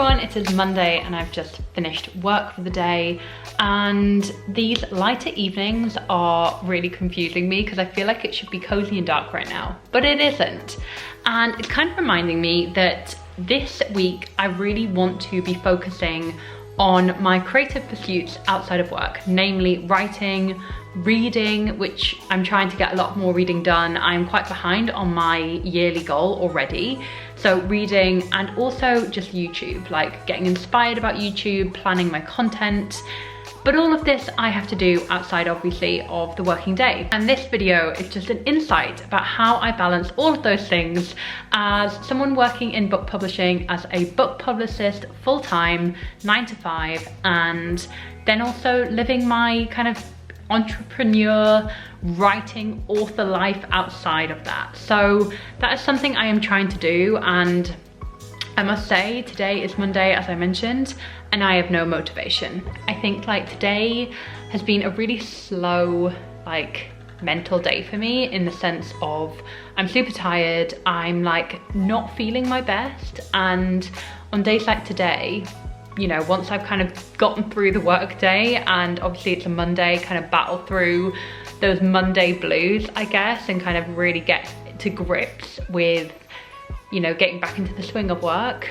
everyone, it is Monday and I've just finished work for the day, and these lighter evenings are really confusing me because I feel like it should be cozy and dark right now, but it isn't. And it's kind of reminding me that this week I really want to be focusing on my creative pursuits outside of work, namely writing, reading, which I'm trying to get a lot more reading done. I'm quite behind on my yearly goal already. So reading, and also just YouTube, like getting inspired about YouTube, planning my content. But all of this I have to do outside, obviously, of the working day. And this video is just an insight about how I balance all of those things as someone working in book publishing, as a book publicist full-time, 9 to 5, and then also living my kind of entrepreneur, writing, author life outside of that. So that is something I am trying to do, and I must say today is Monday, as I mentioned, and I have no motivation. I think like today has been a really slow, like mental day for me, in the sense of I'm super tired, I'm like not feeling my best, and on days like today, you know, once I've kind of gotten through the work day, and obviously it's a Monday, kind of battle through those Monday blues, I guess, and kind of really get to grips with, you know, getting back into the swing of work.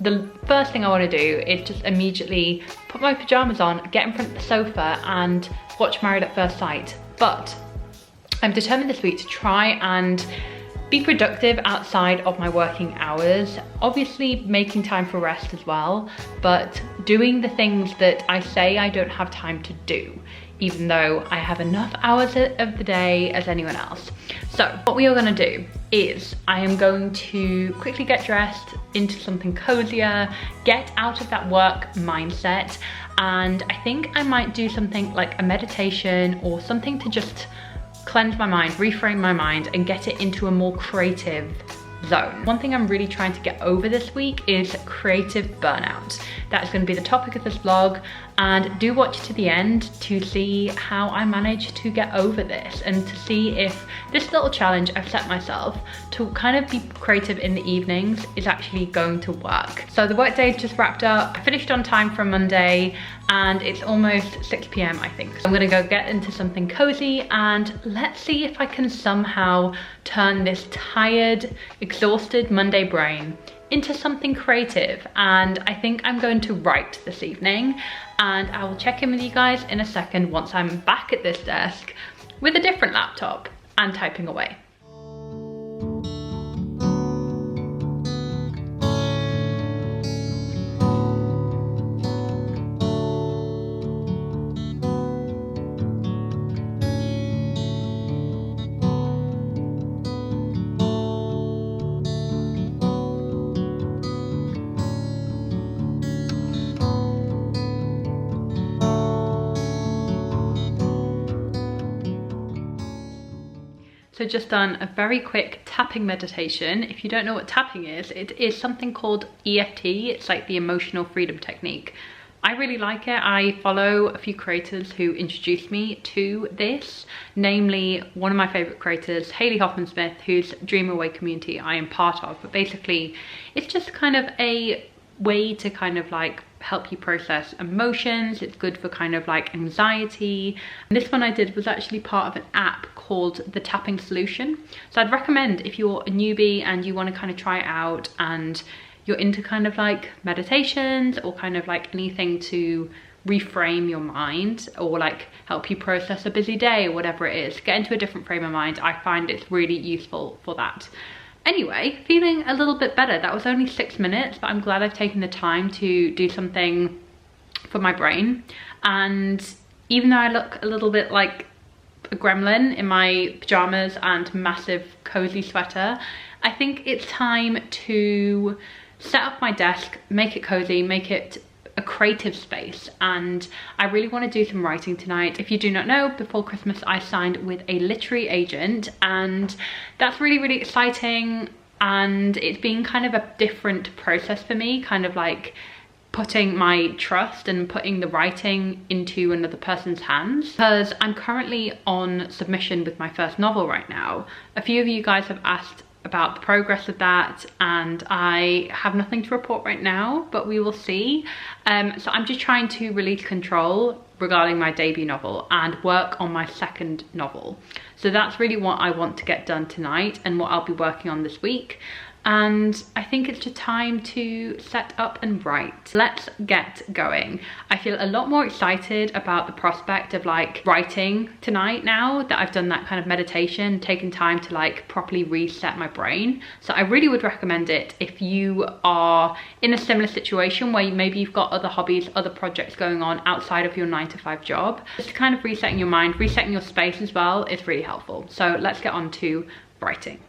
The first thing I want to do is just immediately put my pajamas on, get in front of the sofa and watch Married at First Sight. But I'm determined this week to try and be productive outside of my working hours, obviously making time for rest as well, but doing the things that I say I don't have time to do, even though I have enough hours of the day as anyone else. So what we are gonna do is I am going to quickly get dressed into something cozier, get out of that work mindset, and I think I might do something like a meditation or something to just cleanse my mind, reframe my mind, and get it into a more creative zone. One thing I'm really trying to get over this week is creative burnout. That is going to be the topic of this vlog, and do watch to the end to see how I manage to get over this, and to see if this little challenge I've set myself to kind of be creative in the evenings is actually going to work. So the work day is just wrapped up. I finished on time for Monday and it's almost 6 p.m. I think. So I'm gonna go get into something cozy, and let's see if I can somehow turn this tired, exhausted Monday brain into something creative. And I think I'm going to write this evening, and I will check in with you guys in a second once I'm back at this desk with a different laptop and typing away. So just done a very quick tapping meditation. If you don't know what tapping is, it is something called EFT. It's like the emotional freedom technique. I really like it. I follow a few creators who introduced me to this, namely one of my favorite creators, Hayley Hoffman-Smith, whose Dream Away community I am part of. But basically, it's just kind of a way to kind of like help you process emotions. It's good for kind of like anxiety. And this one I did was actually part of an app called The Tapping Solution. So I'd recommend, if you're a newbie and you want to kind of try it out, and you're into kind of like meditations or kind of like anything to reframe your mind or like help you process a busy day or whatever it is, get into a different frame of mind, I find it's really useful for that. Anyway, feeling a little bit better. That was only 6 minutes, but I'm glad I've taken the time to do something for my brain. And even though I look a little bit like a gremlin in my pajamas and massive cozy sweater, I think it's time to set up my desk, make it cozy, make it a creative space. And I really want to do some writing tonight. If you do not know, before Christmas I signed with a literary agent, and that's really, really exciting. And it's been kind of a different process for me, kind of like putting my trust and putting the writing into another person's hands, because I'm currently on submission with my first novel right now. A few of you guys have asked about the progress of that, and I have nothing to report right now, but we will see. So I'm just trying to release control regarding my debut novel and work on my second novel. So that's really what I want to get done tonight and what I'll be working on this week. And I think it's just time to set up and write. Let's get going. I feel a lot more excited about the prospect of like writing tonight now that I've done that kind of meditation, taken time to like properly reset my brain. So I really would recommend it if you are in a similar situation where maybe you've got other hobbies, other projects going on outside of your 9-to-5 job. Just kind of resetting your mind, resetting your space as well is really helpful. So let's get on to writing.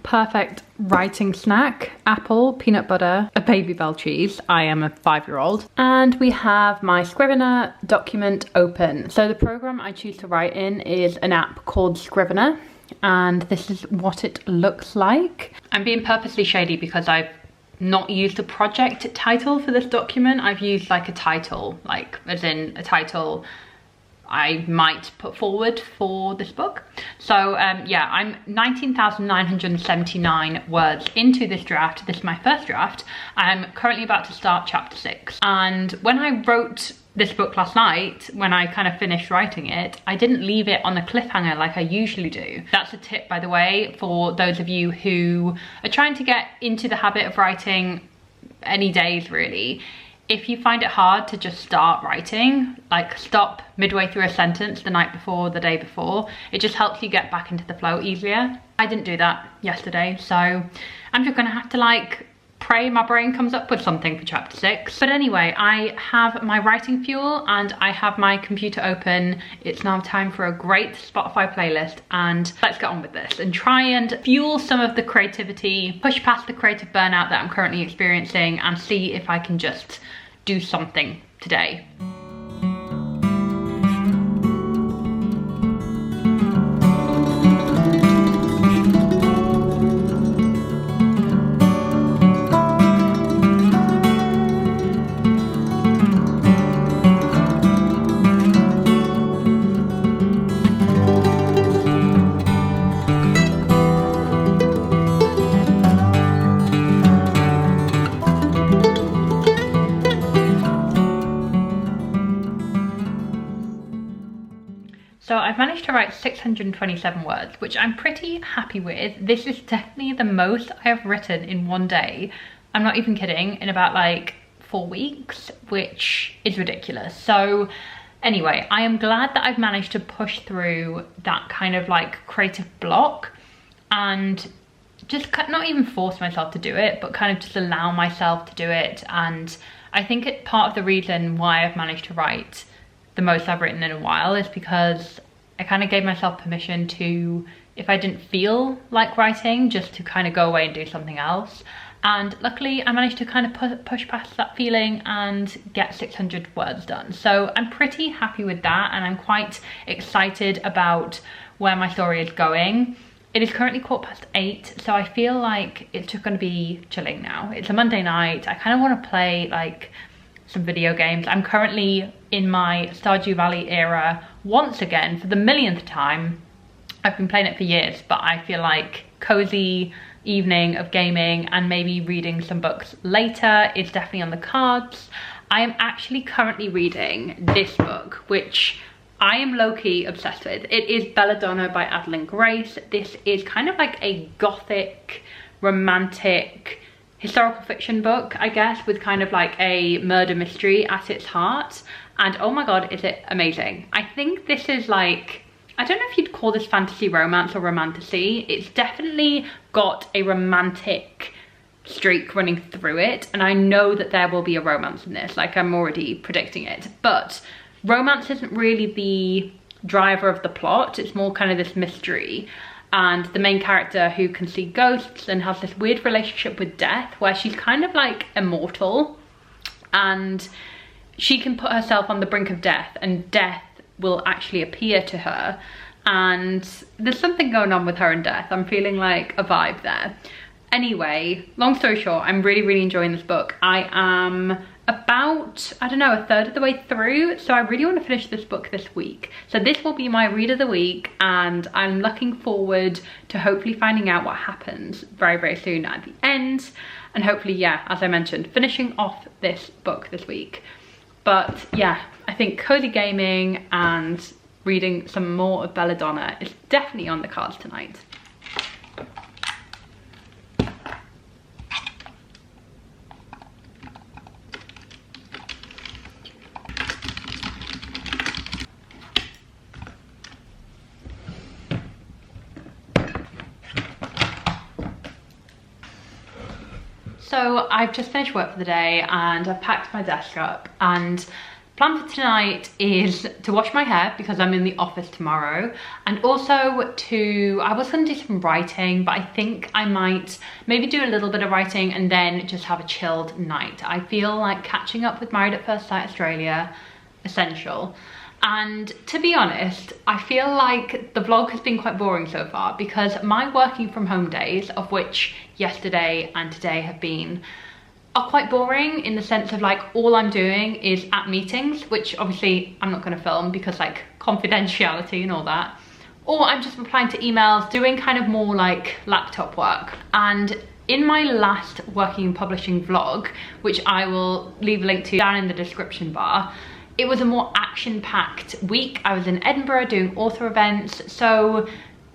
Perfect writing snack: apple, peanut butter, a baby bell cheese. I am a 5-year-old. And we have my Scrivener document open. So the program I choose to write in is an app called Scrivener, and this is what it looks like. I'm being purposely shady because I've not used a project title for this document. I've used like a title, like as in a title I might put forward for this book. So yeah, I'm 19,979 words into this draft. This is my first draft. I'm currently about to start chapter 6. And when I wrote this book last night, when I kind of finished writing it, I didn't leave it on a cliffhanger like I usually do. That's a tip, by the way, for those of you who are trying to get into the habit of writing any days really. If you find it hard to just start writing, like stop midway through a sentence the night before, the day before, it just helps you get back into the flow easier. I didn't do that yesterday, so I'm just gonna have to like pray my brain comes up with something for chapter 6. But anyway, I have my writing fuel and I have my computer open. It's now time for a great Spotify playlist, and let's get on with this and try and fuel some of the creativity, push past the creative burnout that I'm currently experiencing, and see if I can just do something today. So I've managed to write 627 words, which I'm pretty happy with. This is definitely the most I have written in one day. I'm not even kidding, in about like 4 weeks, which is ridiculous. So anyway, I am glad that I've managed to push through that kind of like creative block and just not even force myself to do it, but kind of just allow myself to do it. And I think part of the reason why I've managed to write the most I've written in a while is because I kind of gave myself permission to, if I didn't feel like writing, just to kind of go away and do something else. And luckily I managed to kind of push past that feeling and get 600 words done. So I'm pretty happy with that, and I'm quite excited about where my story is going. It is currently 8:15, so I feel like it's just going to be chilling now. It's a Monday night. I kind of want to play like some video games. I'm currently in my Stardew Valley era once again for the millionth time. I've been playing it for years, but I feel like cozy evening of gaming and maybe reading some books later is definitely on the cards. I am actually currently reading this book, which I am low-key obsessed with. It is Belladonna by Adeline Grace. This is kind of like a gothic, romantic, historical fiction book, I guess, with kind of like a murder mystery at its heart. And oh my god, is it amazing. I think this is like, I don't know if you'd call this fantasy romance or romantasy. It's definitely got a romantic streak running through it, and I know that there will be a romance in this, like I'm already predicting it. But romance isn't really the driver of the plot, it's more kind of this mystery. And the main character who can see ghosts and has this weird relationship with death, where she's kind of like immortal and she can put herself on the brink of death and death will actually appear to her. And there's something going on with her and death. I'm feeling like a vibe there. Anyway, long story short, I'm really enjoying this book. I am about, I don't know, a third of the way through, so I really want to finish this book this week. So this will be my read of the week, and I'm looking forward to hopefully finding out what happens very, very soon at the end, and hopefully, yeah, as I mentioned, finishing off this book this week. But yeah, I think cozy gaming and reading some more of Belladonna is definitely on the cards tonight. So I've just finished work for the day and I've packed my desk up, and plan for tonight is to wash my hair because I'm in the office tomorrow, and also I was going to do some writing, but I think I might maybe do a little bit of writing and then just have a chilled night. I feel like catching up with Married at First Sight Australia, essential. And to be honest, I feel like the vlog has been quite boring so far because my working from home days, of which yesterday and today have been, are quite boring in the sense of like all I'm doing is at meetings, which obviously I'm not going to film because like confidentiality and all that, or I'm just replying to emails, doing kind of more like laptop work. And in my last working and publishing vlog, which I will leave a link to down in the description bar, it was a more action-packed week. I was in Edinburgh doing author events. So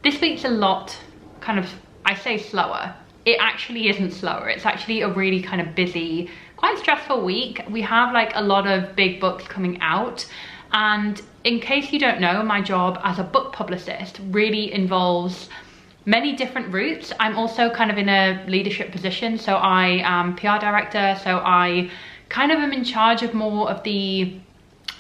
this week's a lot kind of, I say slower. It actually isn't slower. It's actually a really kind of busy, quite stressful week. We have like a lot of big books coming out. And in case you don't know, my job as a book publicist really involves many different routes. I'm also kind of in a leadership position. So I am PR director. So I kind of am in charge of more of the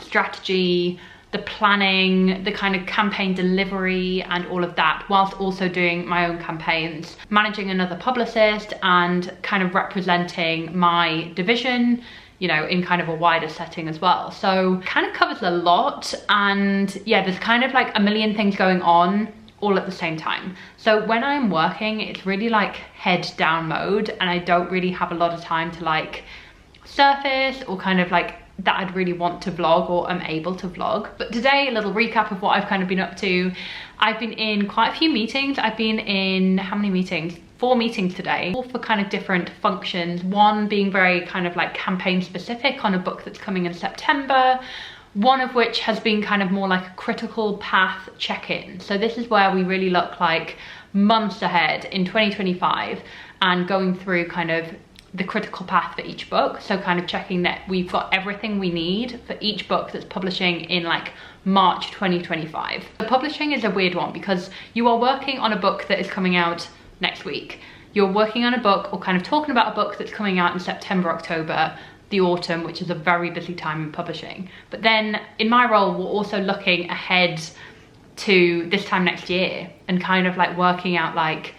strategy, the planning, the kind of campaign delivery and all of that, whilst also doing my own campaigns, managing another publicist and kind of representing my division, you know, in kind of a wider setting as well. So kind of covers a lot, and yeah, there's kind of like a million things going on all at the same time. So when I'm working, it's really like head down mode, and I don't really have a lot of time to like surface or kind of like that I'd really want to vlog or am able to vlog. But today, a little recap of what I've kind of been up to. I've been in quite a few meetings. I've been in, how many meetings? 4 meetings today, all for kind of different functions. One being very kind of like campaign specific on a book that's coming in September. One of which has been kind of more like a critical path check-in. So this is where we really look like months ahead in 2025 and going through kind of the critical path for each book. So kind of checking that we've got everything we need for each book that's publishing in like March 2025. The publishing is a weird one because you are working on a book that is coming out next week. You're working on a book or kind of talking about a book that's coming out in September, October, the autumn, which is a very busy time in publishing. But then in my role, we're also looking ahead to this time next year and kind of like working out like,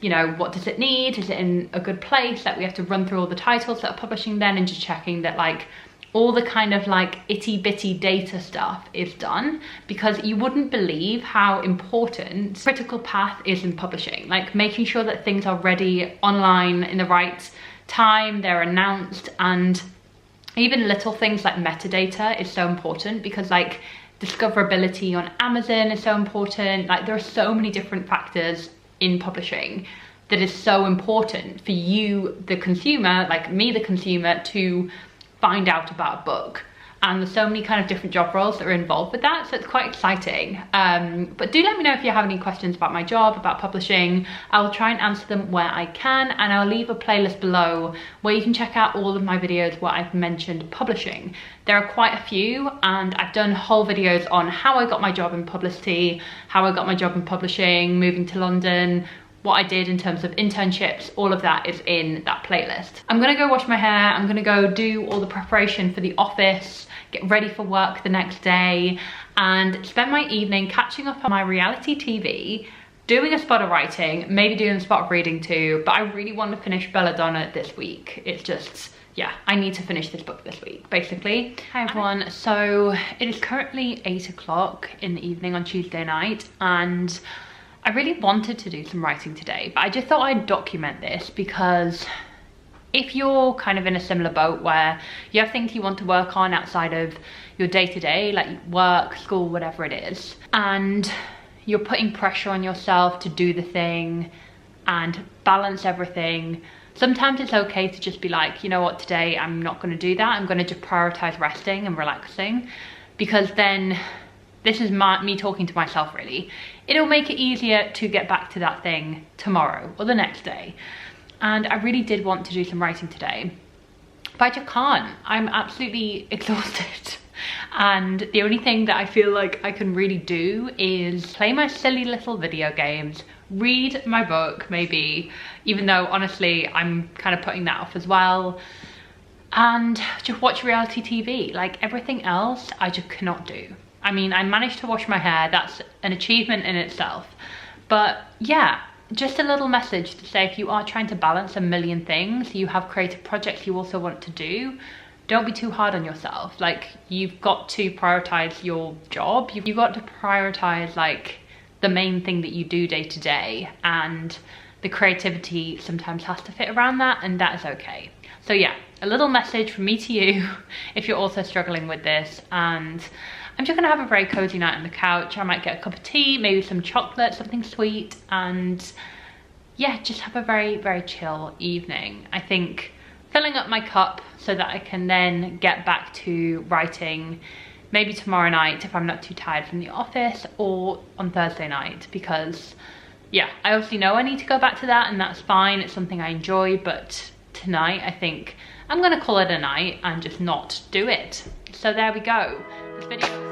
you know, what does it need? Is it in a good place? That we have to run through all the titles that are publishing then and just checking that like all the kind of like itty bitty data stuff is done, because you wouldn't believe how important critical path is in publishing. Like making sure that things are ready online in the right time, they're announced, and even little things like metadata is so important because like discoverability on Amazon is so important. Like there are so many different factors in publishing that is so important for you, the consumer, like me, the consumer, to find out about a book. And there's so many kind of different job roles that are involved with that, so it's quite exciting. But do let me know if you have any questions about my job, about publishing. I'll try and answer them where I can, and I'll leave a playlist below where you can check out all of my videos where I've mentioned publishing. There are quite a few, and I've done whole videos on how I got my job in publicity, how I got my job in publishing, moving to London, what I did in terms of internships. All of that is in that playlist. I'm gonna go wash my hair, I'm gonna go do all the preparation for the office, get ready for work the next day, and spend my evening catching up on my reality TV, doing a spot of writing, maybe doing a spot of reading too, but I really want to finish Belladonna this week. It's just, yeah, I need to finish this book this week, basically. Hi everyone, so it is currently 8 o'clock in the evening on Tuesday night, and I really wanted to do some writing today, but I just thought I'd document this because if you're kind of in a similar boat where you have things you want to work on outside of your day-to-day, like work, school, whatever it is, and you're putting pressure on yourself to do the thing and balance everything, sometimes it's okay to just be like, you know what, today I'm not going to do that. I'm going to just prioritize resting and relaxing, because then, this is me talking to myself really, it'll make it easier to get back to that thing tomorrow or the next day. And I really did want to do some writing today, but I just can't. I'm absolutely exhausted. And the only thing that I feel like I can really do is play my silly little video games, read my book maybe, even though honestly I'm kind of putting that off as well, and just watch reality TV. Like everything else I just cannot do. I mean, I managed to wash my hair, that's an achievement in itself. But yeah, just a little message to say, if you are trying to balance a million things, you have creative projects you also want to do, don't be too hard on yourself. Like, you've got to prioritize your job. You've got to prioritize like the main thing that you do day to day, and the creativity sometimes has to fit around that, and that is okay. So yeah, a little message from me to you if you're also struggling with this. And I'm just gonna have a very cozy night on the couch. I might get a cup of tea, maybe some chocolate, something sweet, and yeah, just have a very, very chill evening. I think filling up my cup so that I can then get back to writing maybe tomorrow night if I'm not too tired from the office, or on Thursday night, because yeah, I obviously know I need to go back to that, and that's fine. It's something I enjoy, but tonight I think I'm gonna call it a night and just not do it. So there we go. This video.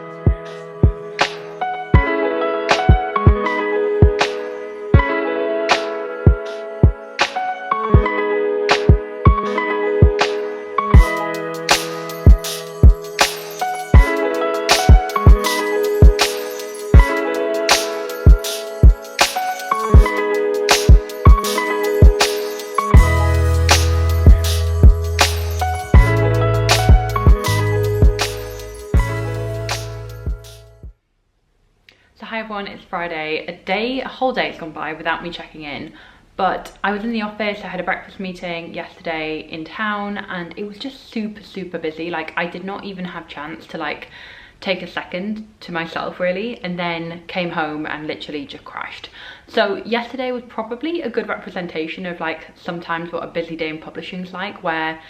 Hi everyone, it's Friday. A whole day has gone by without me checking in, but I was in the office. I had a breakfast meeting yesterday in town, and it was just super busy. Like, I did not even have chance to like take a second to myself really, and then came home and literally just crashed. So yesterday was probably a good representation of like sometimes what a busy day in publishing is like, where,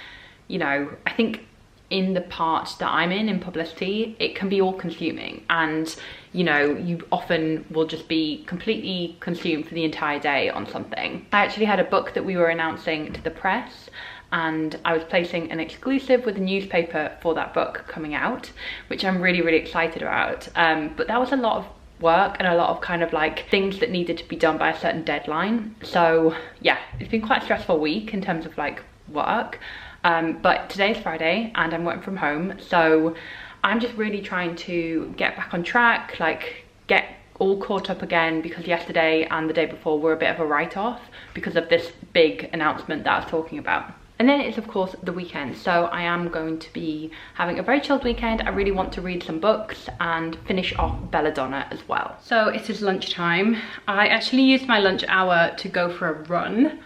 you know, I think in the part that I'm in publicity, it can be all consuming, and you know, you often will just be completely consumed for the entire day on something. I actually had a book that we were announcing to the press, and I was placing an exclusive with a newspaper for that book coming out, which I'm really excited about. But that was a lot of work and a lot of kind of like things that needed to be done by a certain deadline. So yeah, it's been quite a stressful week in terms of like work. But today's Friday and I'm working from home, so I'm just really trying to get back on track, like get all caught up again, because yesterday and the day before were a bit of a write-off because of this big announcement that I was talking about. And then it's of course the weekend, so I am going to be having a very chilled weekend. I really want to read some books and finish off Belladonna as well. So it is lunchtime. I actually used my lunch hour to go for a run.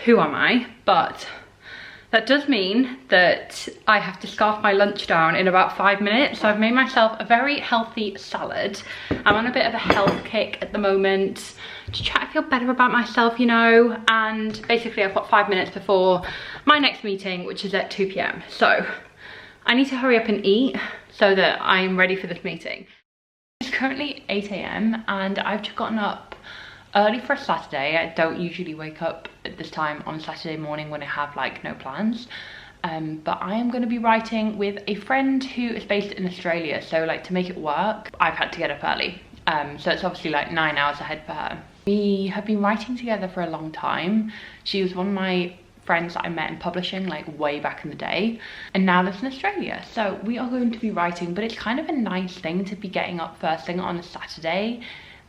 Who am I? But that does mean that I have to scarf my lunch down in about 5 minutes. So I've made myself a very healthy salad. I'm on a bit of a health kick at the moment to try to feel better about myself, you know. And basically I've got 5 minutes before my next meeting, which is at 2 p.m. So I need to hurry up and eat so that I'm ready for this meeting. It's currently 8 a.m. and I've just gotten up early for a Saturday. I don't usually wake up at this time on a Saturday morning when I have like no plans, but I am going to be writing with a friend who is based in Australia, so like to make it work I've had to get up early, so it's obviously like 9 hours ahead for her. We have been writing together for a long time. She was one of my friends that I met in publishing like way back in the day, and now lives in Australia, so we are going to be writing. But it's kind of a nice thing to be getting up first thing on a Saturday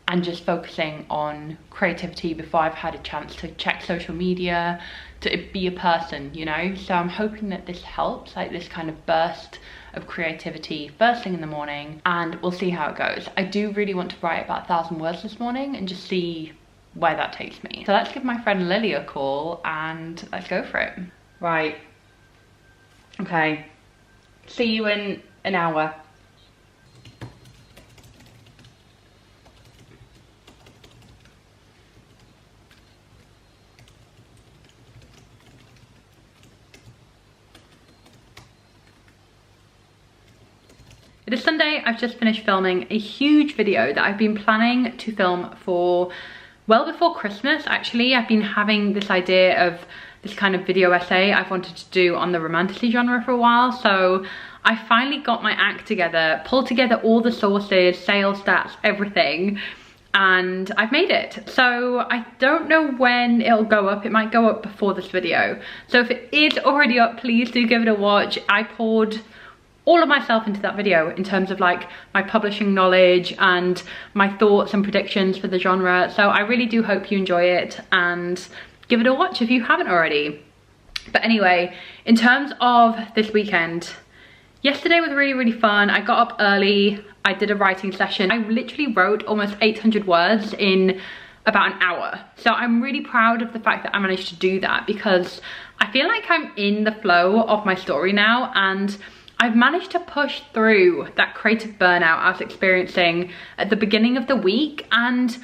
and just focusing on creativity before I've had a chance to check social media, to be a person, you know. So I'm hoping that this helps, like this kind of burst of creativity first thing in the morning, and we'll see how it goes. I do really want to write about 1,000 words this morning and just see where that takes me. So let's give my friend Lily a call and let's go for it. Right. Okay. See you in an hour. It is Sunday. I've just finished filming a huge video that I've been planning to film for well before Christmas. Actually, I've been having this idea of this kind of video essay I've wanted to do on the romantasy genre for a while. So I finally got my act together, pulled together all the sources, sales stats, everything, and I've made it. So I don't know when it'll go up. It might go up before this video. So if it is already up, please do give it a watch. I poured all of myself into that video in terms of like my publishing knowledge and my thoughts and predictions for the genre. So I really do hope you enjoy it and give it a watch if you haven't already. But anyway, in terms of this weekend, yesterday was really, really fun. I got up early. I did a writing session. I literally wrote almost 800 words in about an hour. So I'm really proud of the fact that I managed to do that, because I feel like I'm in the flow of my story now, and I've managed to push through that creative burnout I was experiencing at the beginning of the week. And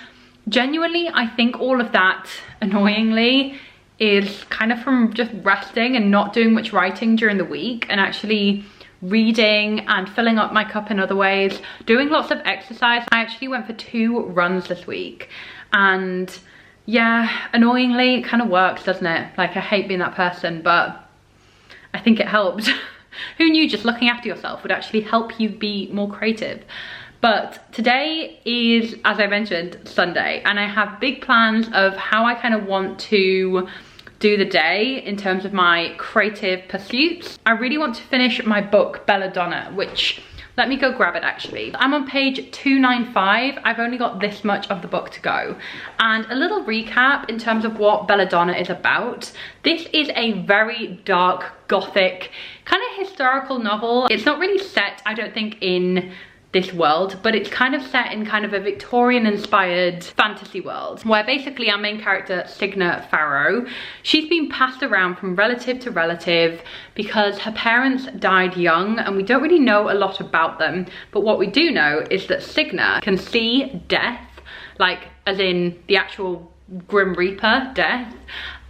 genuinely, I think all of that, annoyingly, is kind of from just resting and not doing much writing during the week, and actually reading and filling up my cup in other ways, doing lots of exercise. I actually went for 2 runs this week, and yeah, annoyingly, it kind of works, doesn't it? Like, I hate being that person, but I think it helped. Who knew just looking after yourself would actually help you be more creative? But today is, as I mentioned, Sunday, and I have big plans of how I kind of want to do the day in terms of my creative pursuits. I really want to finish my book, Belladonna, which, let me go grab it actually. I'm on page 295. I've only got this much of the book to go. And a little recap in terms of what Belladonna is about. This is a very dark, gothic, kind of historical novel. It's not really set, I don't think, in this world, but it's kind of set in kind of a Victorian inspired fantasy world, where basically our main character, Signa Farrow, she's been passed around from relative to relative because her parents died young, and we don't really know a lot about them. But what we do know is that Signa can see death, like as in the actual Grim Reaper death,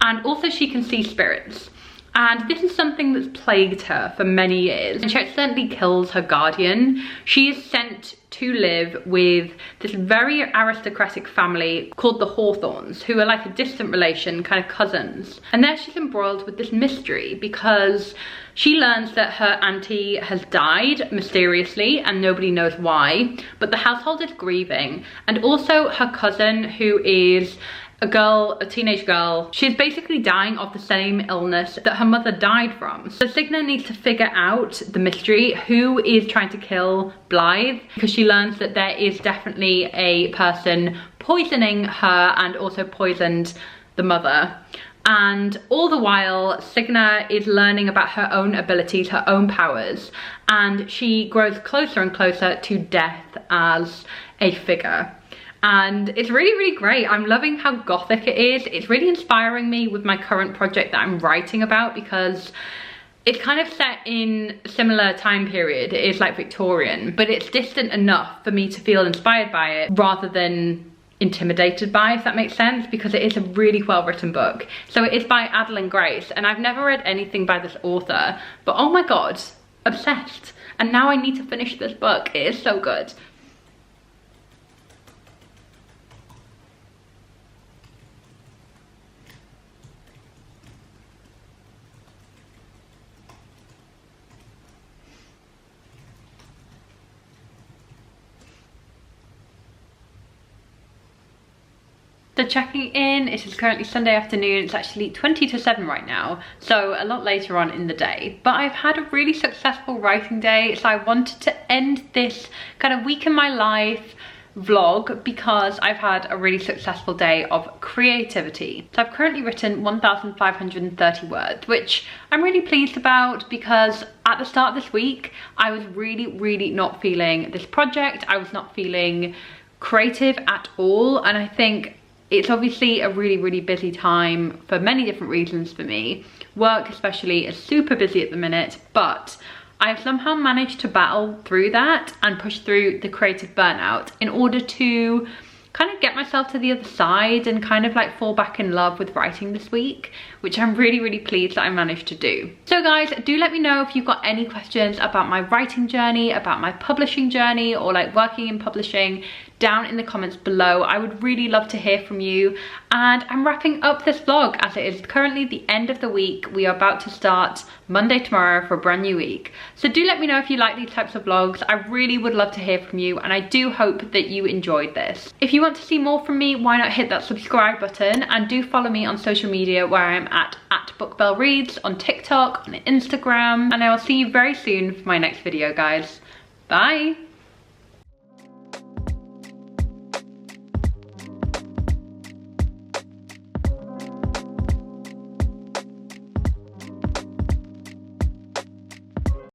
and also she can see spirits. And this is something that's plagued her for many years. And she accidentally kills her guardian. She is sent to live with this very aristocratic family called the Hawthorns, who are like a distant relation, kind of cousins. And there she's embroiled with this mystery, because she learns that her auntie has died mysteriously and nobody knows why, but the household is grieving. And also her cousin, who is a teenage girl, she's basically dying of the same illness that her mother died from. So Signa needs to figure out the mystery, who is trying to kill Blythe, because she learns that there is definitely a person poisoning her and also poisoned the mother. And all the while, Signa is learning about her own abilities, her own powers, and she grows closer and closer to death as a figure. And it's really, really great. I'm loving how gothic it is. It's really inspiring me with my current project that I'm writing about, because it's kind of set in a similar time period. It is like Victorian, but it's distant enough for me to feel inspired by it rather than intimidated by, if that makes sense, because it is a really well written book. So it is by Adeline Grace, and I've never read anything by this author, but oh my god, obsessed. And now I need to finish this book. It is so good. So checking in, it is currently Sunday afternoon. It's actually 20 to 7 right now, so a lot later on in the day. But I've had a really successful writing day, so I wanted to end this kind of week in my life vlog because I've had a really successful day of creativity. So I've currently written 1,530 words, which I'm really pleased about, because at the start of this week, I was really not feeling this project. I was not feeling creative at all, and I think It's obviously a really busy time for many different reasons for me. Work especially is super busy at the minute, but I've somehow managed to battle through that and push through the creative burnout in order to kind of get myself to the other side and kind of like fall back in love with writing this week, which I'm really pleased that I managed to do. So guys, do let me know if you've got any questions about my writing journey, about my publishing journey, or like working in publishing down in the comments below. I would really love to hear from you. And I'm wrapping up this vlog as it is currently the end of the week. We are about to start Monday tomorrow for a brand new week. So do let me know if you like these types of vlogs. I really would love to hear from you, and I do hope that you enjoyed this. If you want to see more from me, why not hit that subscribe button, and do follow me on social media where I'm at bookbellreads on TikTok, on Instagram, and I will see you very soon for my next video, guys. Bye.